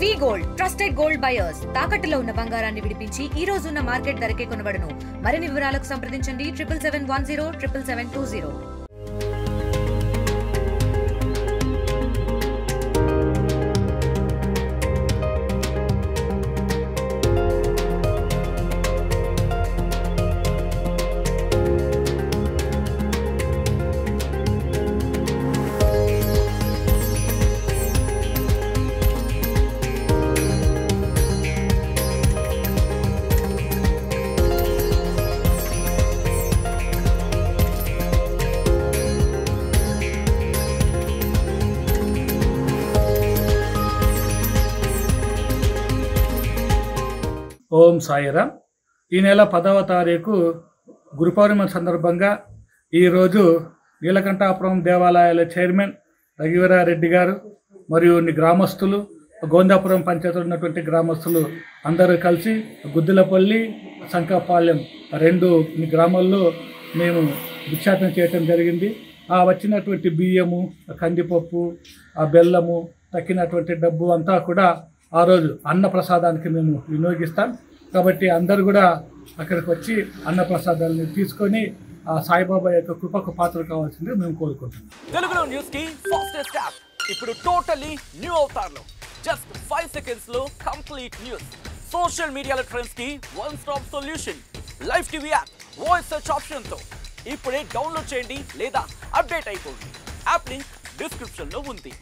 వి gold trusted gold buyers తాకట్టులో ఉన్న బంగారాన్ని విడిపించి ఈ రోజు ఉన్న మార్కెట్ ధరకే కొనబడును. మరిన్ని వివరాలకు సంప్రదించండి 7771077720. ఓం సాయిరామ్. ఈ నెల 10వ తారీఖు గురు పౌర్ణమి సందర్భంగా ఈరోజు నీలకంఠాపురం దేవాలయాల చైర్మన్ రఘువీరారెడ్డి గారు మరియు గ్రామస్తులు, గోందాపురం పంచాయతీలో ఉన్నటువంటి గ్రామస్తులు అందరూ కలిసి గుద్దులపల్లి, సంకపాలెం 2 గ్రామాల్లో మేము భిక్షాటన చేయటం జరిగింది. ఆ వచ్చినటువంటి బియ్యము, కందిపప్పు, ఆ బెల్లము, తక్కినటువంటి డబ్బు అంతా కూడా ఆ రోజు అన్నప్రసాదానికి మేము వినియోగిస్తాం. కాబట్టి అందరూ కూడా అక్కడికి వచ్చి అన్నప్రసాదాలను తీసుకొని ఆ సాయిబాబా యొక్క కృపకు పాత్ర కావాల్సింది మేము కోరుకుంటున్నాం. తెలుగులో న్యూస్ కి ఫాస్టెస్ట్ యాప్ ఇప్పుడు టోటల్లీ న్యూ అవతార్లో జస్ట్ 5 seconds లో కంప్లీట్ న్యూస్, సోషల్ మీడియాలో ట్రెండ్స్ కి one stop solution, live TV app, voice search option తో ఇప్పుడే డౌన్లోడ్ చేయండి లేదా అప్డేట్ అయిపోండి. యాప్ లింక్ డిస్క్రిప్షన్ లో ఉంది.